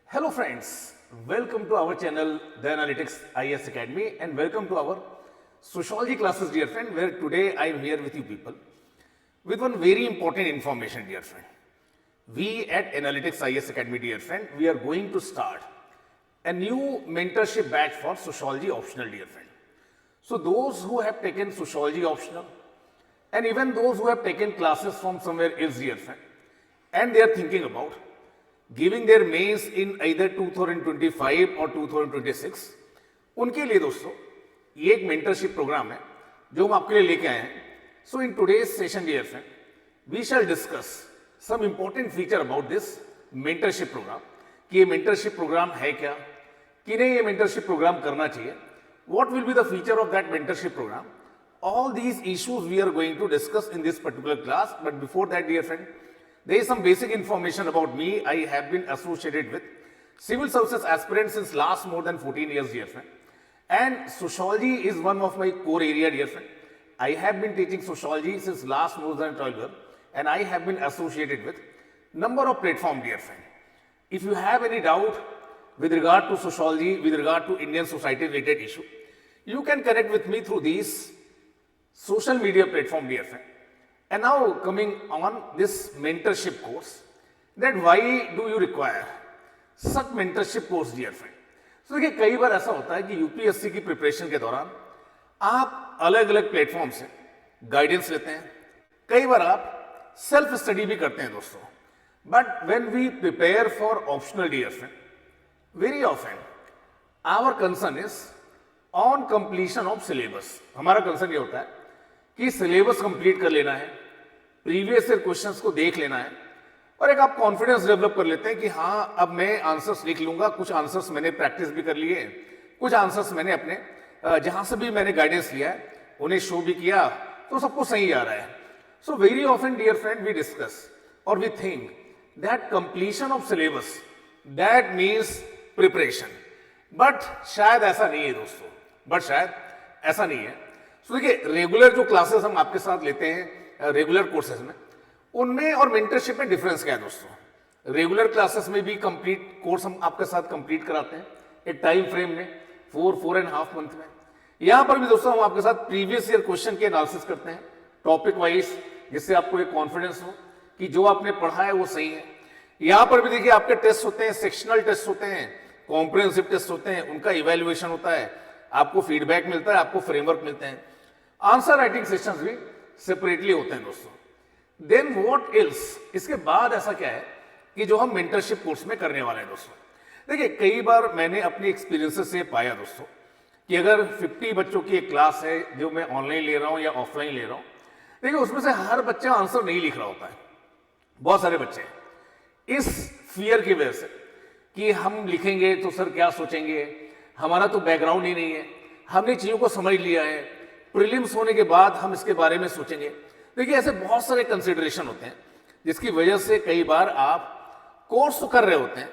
Hello friends, welcome to our channel The Analytics IAS Academy and welcome to our sociology classes dear friend, where today I am here with you people with one very important information dear friend. We at Analytics IAS Academy dear friend, we are going to start a new mentorship batch for sociology optional dear friend. So those who have taken sociology optional and even those who have taken classes from somewhere else dear friend and they are thinking about giving their mains in either 2025 और 2026 उनके लिए दोस्तों ये एक mentorship programme है जो हम आपके लिए लेके आए हैं. So in today's session dear friend we shall discuss some important feature about this mentorship program कि ये मेंटरशिप प्रोग्राम है क्या, किन्हें ये मेंटरशिप प्रोग्राम करना चाहिए, what will be the feature of that mentorship program. All these issues we are going to discuss in this particular class, but before that dear friend, there is some basic information about me. I have been associated with civil services aspirants since last more than 14 years, dear friend. And sociology is one of my core area, dear friend. I have been teaching sociology since last more than 12 years, and I have been associated with number of platform, dear friend. If you have any doubt with regard to sociology, with regard to Indian society related issue, you can connect with me through these social media platform, dear friend. And now coming on this mentorship course, that why do you require such mentorship course dear friend? So देखिए कई बार ऐसा होता है कि UPSC की preparation के दौरान आप अलग अलग प्लेटफॉर्म से गाइडेंस लेते हैं, कई बार आप सेल्फ स्टडी भी करते हैं दोस्तों. But when we prepare for optional dear friend, very often our concern is on completion of syllabus. हमारा कंसर्न ये होता है कि सिलेबस कंप्लीट कर लेना है, प्रीवियस ईयर क्वेश्चंस को देख लेना है और एक आप कॉन्फिडेंस डेवलप कर लेते हैं कि हाँ अब मैं आंसर्स लिख लूंगा. कुछ आंसर्स मैंने प्रैक्टिस भी कर लिए, कुछ आंसर्स मैंने अपने जहां से भी मैंने गाइडेंस लिया है उन्हें शो भी किया, तो सबको सही आ रहा है. So very often dear friend we discuss और we think that completion of syllabus that means preparation. But शायद ऐसा नहीं है दोस्तों, बट शायद ऐसा नहीं है. सो देखिए रेगुलर जो क्लासेस हम आपके साथ लेते हैं रेगुलर कोर्सेज में, उनमें और मेंटरशिप में डिफरेंस क्या है दोस्तों. रेगुलर क्लासेस में भी कंप्लीट कोर्स हम आपके साथ कंप्लीट कराते हैं एक टाइम फ्रेम में 4.5 मंथ में. यहां पर भी दोस्तों हम आपके साथ प्रीवियस ईयर क्वेश्चन के एनालिसिस करते हैं टॉपिक वाइज, जिससे आपको एक कॉन्फिडेंस हो कि जो आपने पढ़ा है वो सही है. यहां पर भी देखिए आपके टेस्ट होते हैं, सेक्शनल टेस्ट होते हैं, कॉम्प्रिहेंसिव टेस्ट होते हैं, उनका इवेल्युएशन होता है, आपको फीडबैक मिलता है, आपको फ्रेमवर्क मिलते हैं, आंसर राइटिंग सेशंस भी सेपरेटली होते हैं दोस्तों. देन व्हाट एल्स, इसके बाद ऐसा क्या है कि जो हम मेंटरशिप कोर्स में करने वाले हैं दोस्तों. देखिए कई बार मैंने अपनी एक्सपीरियंसेस से पाया दोस्तों कि अगर 50 बच्चों की एक क्लास है जो मैं ऑनलाइन ले रहा हूं या ऑफलाइन ले रहा हूं, देखिए उसमें से हर बच्चा आंसर नहीं लिख रहा होता है. बहुत सारे बच्चे इस फियर की वजह से कि हम लिखेंगे तो सर क्या सोचेंगे, हमारा तो बैकग्राउंड ही नहीं है, हमने चीजों को समझ लिया है, प्रीलिम्स होने के बाद हम इसके बारे में सोचेंगे. देखिए ऐसे बहुत सारे कंसिडरेशन होते हैं जिसकी वजह से कई बार आप कोर्स तो कर रहे होते हैं,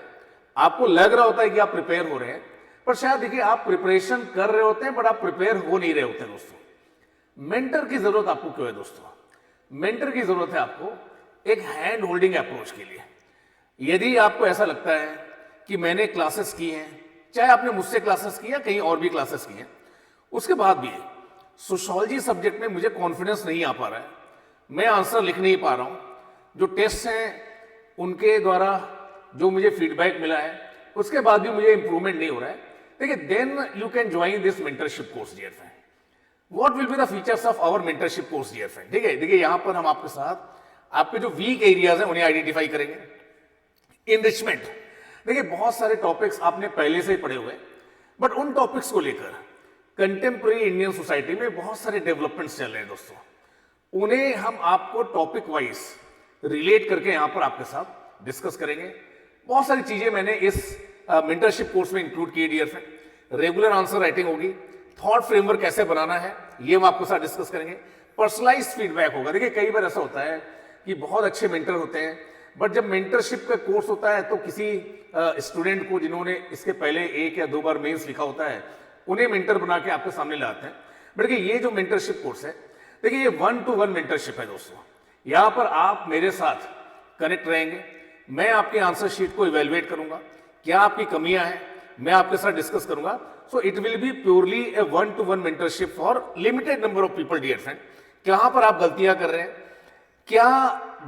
आपको लग रहा होता है कि आप प्रिपेयर हो रहे हैं, पर शायद देखिए आप प्रिपरेशन कर रहे होते हैं बट आप प्रिपेयर हो नहीं रहे होते दोस्तों. मेंटर की जरूरत आपको क्यों है दोस्तों? मेंटर की जरूरत है आपको एक हैंड होल्डिंग अप्रोच के लिए. यदि आपको ऐसा लगता है कि मैंने क्लासेस की हैं, चाहे आपने मुझसे क्लासेस की या कहीं और भी क्लासेस की हैं, उसके बाद भी सोशियोलॉजी सब्जेक्ट में मुझे कॉन्फिडेंस नहीं आ पा रहा है, मैं आंसर लिख नहीं पा रहा हूं, जो टेस्ट हैं उनके द्वारा जो मुझे फीडबैक मिला है उसके बाद भी मुझे इंप्रूवमेंट नहीं हो रहा है, देखिए then you can join this mentorship course dear friend. What will be the features of our mentorship course dear friend. ठीक है, देखिए यहां पर हम आपके साथ आपके जो वीक एरियाज हैं उन्हें आइडेंटिफाई करेंगे. इनरिचमेंट, देखिए बहुत सारे टॉपिक्स आपने पहले से ही पढ़े हुए, बट उन टॉपिक्स को लेकर कंटेम्प्रेरी इंडियन सोसाइटी में बहुत सारे डेवलपमेंट्स चल रहे हैं दोस्तों, उन्हें हम आपको टॉपिक वाइज रिलेट करके यहां पर आपके साथ डिस्कस करेंगे. बहुत सारी चीजें मैंने इस मेंटरशिप कोर्स में इंक्लूड की dear friend. Regular answer writing होगी, थॉट फ्रेमवर्क कैसे बनाना है ये हम आपके साथ डिस्कस करेंगे, पर्सनलाइज्ड फीडबैक होगा. देखिए कई बार ऐसा होता है कि बहुत अच्छे मेंटर होते हैं, बट जब मेंटरशिप का कोर्स होता है तो किसी स्टूडेंट को जिन्होंने इसके पहले 1 या 2 बार मेंस लिखा होता है उन्हें मेंटर बना के आपके सामने लाते हैं. बट देखिए ये जो मेंटरशिप कोर्स है, देखिए ये 1-to-1 मेंटरशिप है दोस्तों. यहां पर आप मेरे साथ कनेक्ट रहेंगे, मैं आपके आंसर शीट को इवेलुएट करूंगा, क्या आपकी कमियां हैं, मैं आपके साथ डिस्कस करूंगा. So it will be purely a 1-to-1 mentorship for limited number of people dear friend. कहां पर आप गलतियां कर रहे हैं, क्या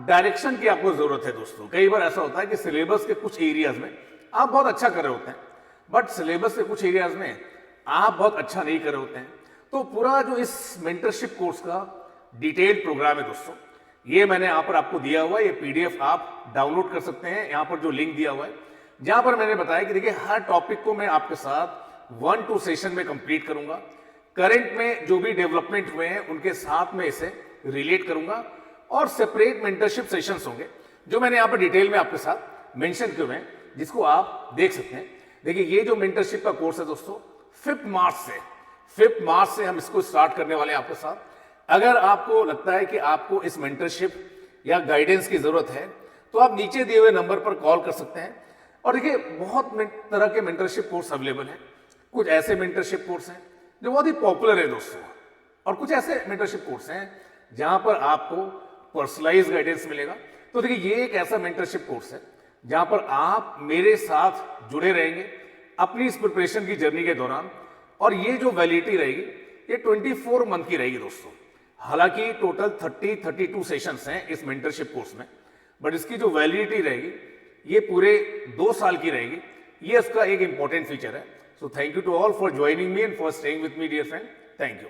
डायरेक्शन की आपको जरूरत है दोस्तों. कई बार ऐसा होता है कि सिलेबस के कुछ एरियाज में आप बहुत अच्छा कर रहे होते हैं, बट सिलेबस के कुछ एरियाज में आप बहुत अच्छा नहीं कर रहे होते हैं. तो पूरा जो इस मेंटरशिप कोर्स का डिटेल्ड प्रोग्राम है दोस्तों, ये मैंने यहां पर आपको दिया हुआ है. ये पीडीएफ आप डाउनलोड कर सकते हैं. यहां पर जो लिंक दिया हुआ है, जहां पर मैंने बताया कि देखिए हर टॉपिक को मैं आपके साथ 1-2 सेशन में कंप्लीट करूंगा. करंट में जो भी डेवलपमेंट हुए हैं उनके साथ में इसे रिलेट करूंगा, और सेपरेट मेंटरशिप सेशंस होंगे जो मैंने यहां पर डिटेल में आपके साथ मेंशन किए हुए हैं, जिसको आप देख सकते हैं. देखिए ये जो मेंटरशिप का कोर्स है दोस्तों, 5 मार्च से हम इसको स्टार्ट करने वाले हैं आपके साथ. अगर आपको लगता है कि आपको इस मेंटरशिप या गाइडेंस की जरूरत है, तो आप नीचे दिए हुए नंबर पर कॉल कर सकते हैं. और देखिए बहुत तरह के मेंटरशिप कोर्स अवेलेबल हैं. कुछ ऐसे मेंटरशिप कोर्स हैं जो बहुत ही पॉपुलर है दोस्तों, और कुछ ऐसे मेंटरशिप कोर्स हैं जहां पर आपको पर्सनलाइज गाइडेंस मिलेगा. तो देखिए ये एक ऐसा मेंटरशिप कोर्स है जहां पर आप मेरे साथ जुड़े रहेंगे अपनी इस प्रिपरेशन की जर्नी के दौरान, और ये जो वैलिडिटी रहेगी ये 24 मंथ की रहेगी दोस्तों. हालांकि टोटल 32 सेशंस हैं इस मेंटरशिप कोर्स में, बट इसकी जो वैलिडिटी रहेगी ये पूरे 2 साल की रहेगी. ये इसका एक इंपॉर्टेंट फीचर है. So thank you to all for joining me and for staying with me dear friend. Thank you.